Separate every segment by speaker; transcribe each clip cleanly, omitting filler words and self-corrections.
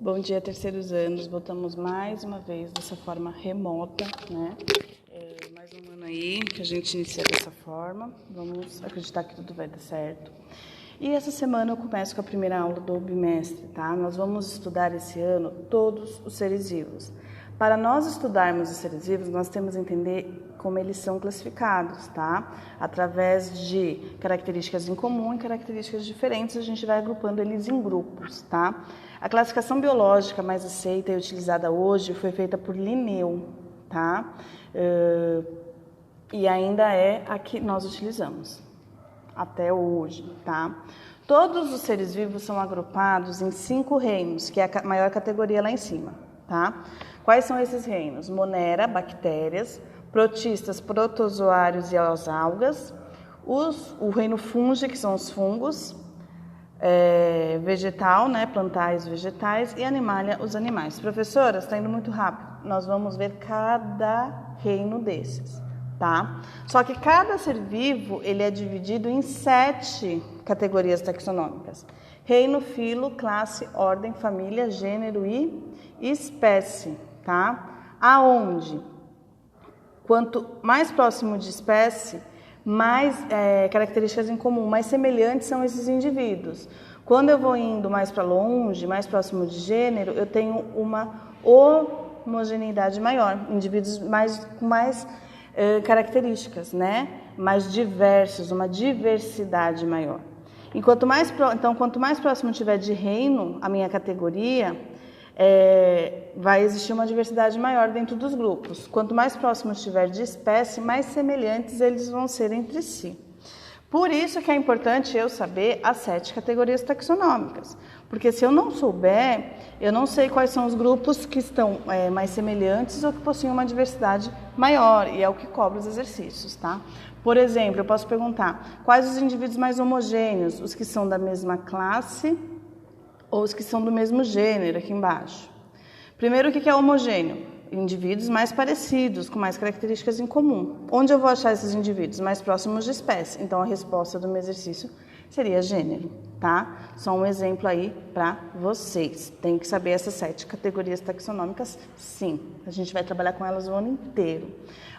Speaker 1: Bom dia, terceiros anos. Voltamos mais uma vez dessa forma remota, né? Mais um ano aí que a gente inicia dessa forma. Vamos acreditar que tudo vai dar certo. E essa semana eu começo com a primeira aula do bimestre, tá? Nós vamos estudar esse ano todos os seres vivos. Para nós estudarmos os seres vivos, nós temos que entender como eles são classificados, tá? Através de características em comum e características diferentes, a gente vai agrupando eles em grupos, tá? A classificação biológica mais aceita e utilizada hoje foi feita por Linneu, tá? E ainda é a que nós utilizamos até hoje, tá? Todos os seres vivos são agrupados em 5 reinos, que é a maior categoria lá em cima, tá? Quais são esses reinos? Monera, bactérias, protistas, protozoários e as algas, o reino fungi, que são os fungos, vegetal, né, plantais, vegetais, e animalia, os animais. Professora, está indo muito rápido. Nós vamos ver cada reino desses, tá? Só que cada ser vivo, ele é dividido em 7 categorias taxonômicas. Reino, filo, classe, ordem, família, gênero e espécie, tá? Aonde, quanto mais próximo de espécie, mais características em comum, mais semelhantes são esses indivíduos. Quando eu vou indo mais para longe, mais próximo de gênero, eu tenho uma homogeneidade maior, indivíduos com mais características, né? Mais diversos, uma diversidade maior. Quanto mais próximo tiver de reino, a minha categoria, vai existir uma diversidade maior dentro dos grupos. Quanto mais próximo estiver de espécie, mais semelhantes eles vão ser entre si. Por isso que é importante eu saber as 7 categorias taxonômicas, porque se eu não souber, eu não sei quais são os grupos que estão mais semelhantes ou que possuem uma diversidade maior, e é o que cobra os exercícios, tá? Por exemplo, eu posso perguntar quais os indivíduos mais homogêneos, os que são da mesma classe ou os que são do mesmo gênero, aqui embaixo. Primeiro, o que é homogêneo? Indivíduos mais parecidos, com mais características em comum. Onde eu vou achar esses indivíduos? Mais próximos de espécie. Então, a resposta do meu exercício seria gênero, tá? Só um exemplo aí para vocês. Tem que saber essas 7 categorias taxonômicas, sim. A gente vai trabalhar com elas o ano inteiro.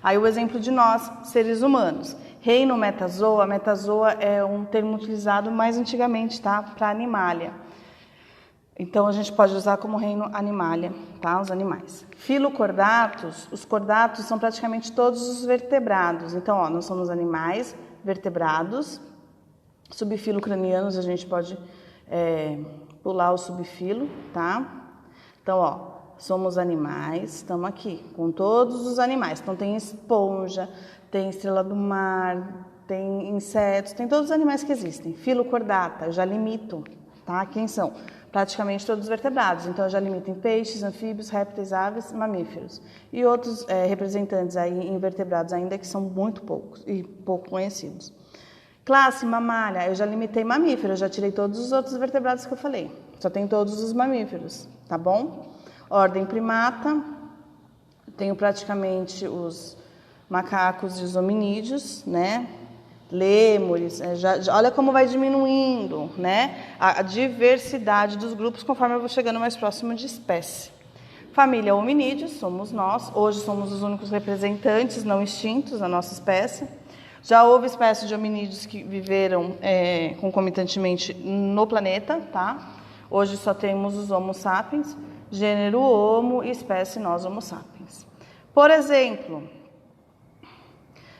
Speaker 1: Aí, o exemplo de nós, seres humanos. Reino metazoa. Metazoa é um termo utilizado mais antigamente, tá? Para animalia. Então, a gente pode usar como reino animalia, tá? Os animais. Filocordatos, os cordatos são praticamente todos os vertebrados. Então, ó, nós somos animais vertebrados. Subfilocranianos, a gente pode pular o subfilo, tá? Então, ó, somos animais, estamos aqui com todos os animais. Então, tem esponja, tem estrela do mar, tem insetos, tem todos os animais que existem. Filocordata, eu já limito, tá? Quem são? Praticamente todos os vertebrados, então eu já limito em peixes, anfíbios, répteis, aves, mamíferos. E outros representantes aí invertebrados ainda que são muito poucos e pouco conhecidos. Classe mamália, eu já limitei mamíferos, já tirei todos os outros vertebrados que eu falei. Só tem todos os mamíferos, tá bom? Ordem primata, tenho praticamente os macacos e os hominídeos, né? Lêmures, olha como vai diminuindo, né, a diversidade dos grupos conforme eu vou chegando mais próximo de espécie. Família hominídeos, somos nós, hoje somos os únicos representantes não extintos da nossa espécie. Já houve espécies de hominídeos que viveram concomitantemente no planeta, tá? Hoje só temos os Homo sapiens, gênero Homo e espécie nós Homo sapiens. Por exemplo,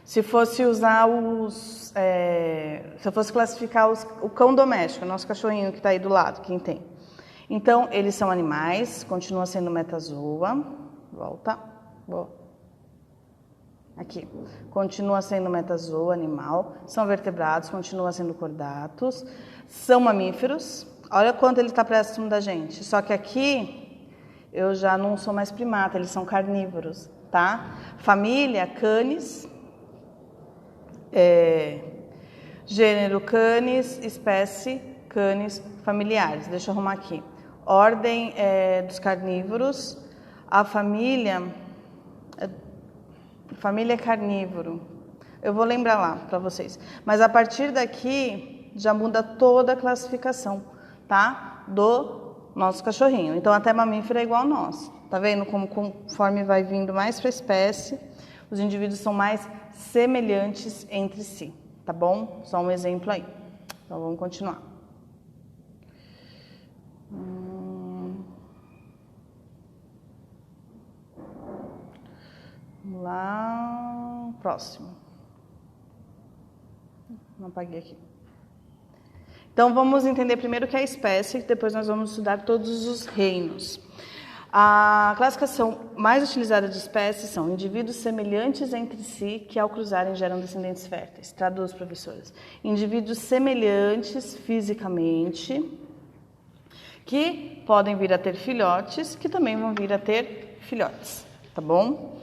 Speaker 1: se fosse usar se eu fosse classificar o cão doméstico, o nosso cachorrinho que está aí do lado, quem tem? Então, eles são animais, continua sendo metazoa, volta, aqui, continua sendo metazoa, animal, são vertebrados, continua sendo cordatos, são mamíferos, olha quanto ele está próximo da gente, só que aqui eu já não sou mais primata, eles são carnívoros, tá? Família, canis, gênero canis, espécie canis, familiares. Deixa eu arrumar aqui. Ordem dos carnívoros. A família é carnívoro. Eu vou lembrar lá para vocês. Mas a partir daqui já muda toda a classificação, tá? Do nosso cachorrinho. Então, até mamífero é igual ao nosso. Tá vendo como conforme vai vindo mais para a espécie, os indivíduos são mais semelhantes entre si, tá bom? Só um exemplo aí. Então, vamos continuar. Vamos lá, próximo. Não apaguei aqui. Então, vamos entender primeiro o que é a espécie, depois nós vamos estudar todos os reinos. A classificação mais utilizada de espécies são indivíduos semelhantes entre si que, ao cruzarem, geram descendentes férteis. Traduz, professoras. Indivíduos semelhantes fisicamente, que podem vir a ter filhotes, que também vão vir a ter filhotes, tá bom?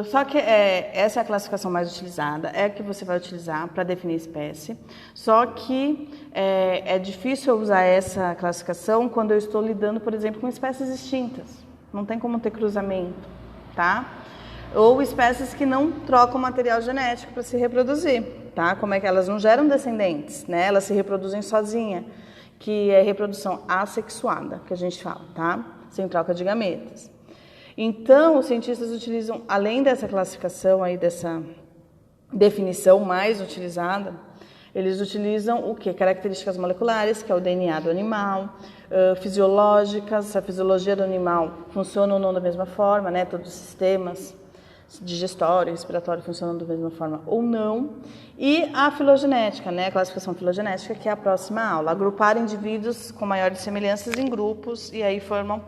Speaker 1: Só que essa é a classificação mais utilizada, é a que você vai utilizar para definir espécie. Só que é difícil eu usar essa classificação quando eu estou lidando, por exemplo, com espécies extintas. Não tem como ter cruzamento, tá? Ou espécies que não trocam material genético para se reproduzir, tá? Como é que elas não geram descendentes, né? Elas se reproduzem sozinhas, que é reprodução assexuada, que a gente fala, tá? Sem troca de gametas. Então, os cientistas utilizam, além dessa classificação aí, dessa definição mais utilizada, eles utilizam o quê? Características moleculares, que é o DNA do animal, fisiológicas, a fisiologia do animal funciona ou não da mesma forma, né? Todos os sistemas digestório e respiratório funcionam da mesma forma ou não, e a filogenética, né? A classificação filogenética, que é a próxima aula, agrupar indivíduos com maiores semelhanças em grupos, e aí formam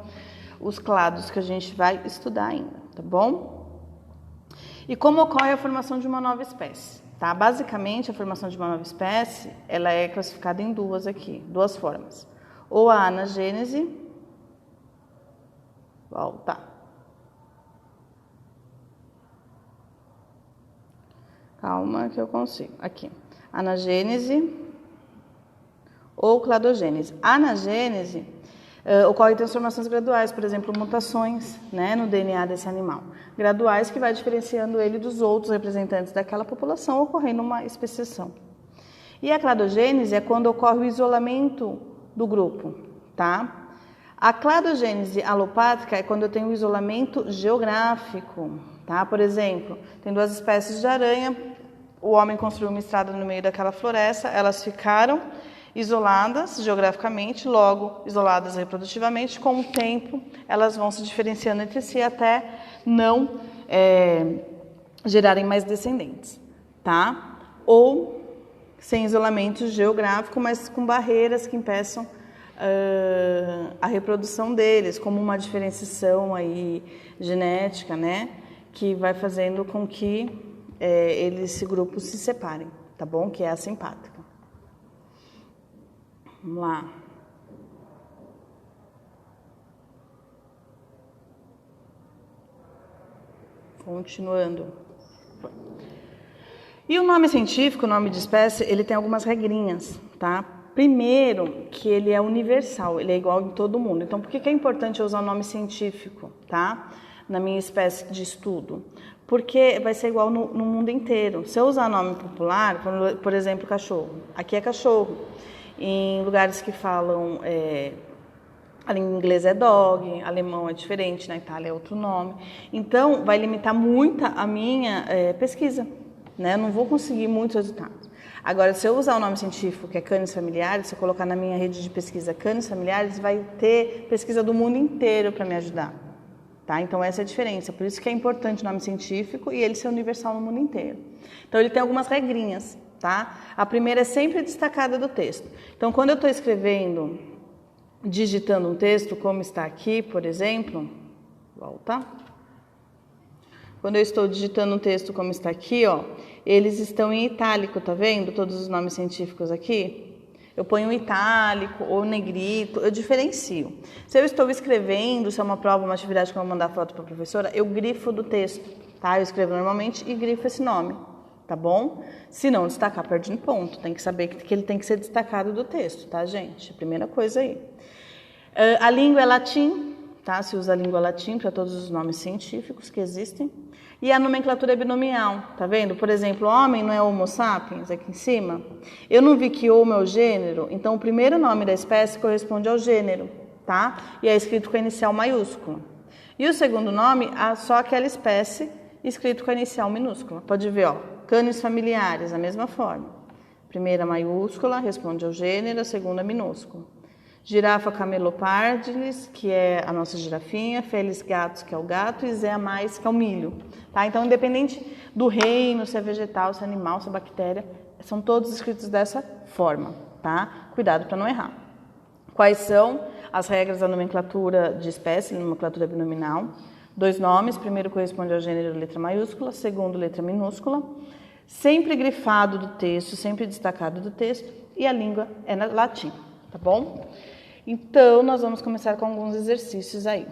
Speaker 1: os clados que a gente vai estudar ainda, tá bom? E como ocorre a formação de uma nova espécie, tá? Basicamente, a formação de uma nova espécie, ela é classificada em duas formas. Ou a anagênese, volta. Calma que eu consigo. Aqui. Anagênese ou cladogênese. Anagênese ocorrem transformações graduais, por exemplo, mutações, né, no DNA desse animal. Graduais que vai diferenciando ele dos outros representantes daquela população, ocorrendo uma especiação. E a cladogênese é quando ocorre o isolamento do grupo, tá? A cladogênese alopátrica é quando eu tenho um isolamento geográfico, tá? Por exemplo, tem duas espécies de aranha, o homem construiu uma estrada no meio daquela floresta, elas ficaram isoladas geograficamente, logo isoladas reprodutivamente. Com o tempo, elas vão se diferenciando entre si até não gerarem mais descendentes, tá? Ou sem isolamento geográfico, mas com barreiras que impeçam a reprodução deles, como uma diferenciação aí genética, né? Que vai fazendo com que esse grupo se separem, tá bom? Que é a simpátrica. Vamos lá. Continuando. E o nome científico, o nome de espécie, ele tem algumas regrinhas, tá? Primeiro, que ele é universal, ele é igual em todo mundo. Então, por que é importante eu usar o nome científico, tá? Na minha espécie de estudo? Porque vai ser igual no mundo inteiro. Se eu usar nome popular, por exemplo, cachorro. Aqui é cachorro. Em lugares que falam, em inglês é dog, alemão é diferente, na Itália é outro nome. Então, vai limitar muito a minha pesquisa, né? Eu não vou conseguir muitos resultados. Agora, se eu usar o nome científico, que é Canis familiaris, se eu colocar na minha rede de pesquisa Canis familiaris, vai ter pesquisa do mundo inteiro para me ajudar. Tá? Então, essa é a diferença. Por isso que é importante o nome científico e ele ser universal no mundo inteiro. Então, ele tem algumas regrinhas. Tá? A primeira é sempre destacada do texto. Então, quando eu estou escrevendo, digitando um texto, como está aqui, por exemplo, volta. Quando eu estou digitando um texto como está aqui, ó, eles estão em itálico, tá vendo? Todos os nomes científicos aqui. Eu ponho itálico ou negrito, eu diferencio. Se eu estou escrevendo, se é uma prova, uma atividade que eu vou mandar foto para a professora, eu grifo do texto, tá? Eu escrevo normalmente e grifo esse nome. Tá bom? Se não destacar, perde um ponto. Tem que saber que ele tem que ser destacado do texto, tá, gente? Primeira coisa aí. A língua é latim, tá? Se usa a língua latim para todos os nomes científicos que existem. E a nomenclatura é binomial, tá vendo? Por exemplo, homem não é Homo sapiens, aqui em cima? Eu não vi que Homo é o gênero, então o primeiro nome da espécie corresponde ao gênero, tá? E é escrito com a inicial maiúscula. E o segundo nome, só aquela espécie, escrito com a inicial minúscula. Pode ver, ó, cães familiares, da mesma forma. Primeira maiúscula, responde ao gênero, a segunda minúscula. Girafa camelopardilis, que é a nossa girafinha, Felis gatus, que é o gato, e Zea mais, que é o milho. Tá? Então, independente do reino, se é vegetal, se é animal, se é bactéria, são todos escritos dessa forma. Tá? Cuidado para não errar. Quais são as regras da nomenclatura de espécie, nomenclatura binominal? 2 nomes, primeiro corresponde ao gênero letra maiúscula, segundo letra minúscula, sempre grifado do texto, sempre destacado do texto, e a língua é latim, tá bom? Então, nós vamos começar com alguns exercícios aí.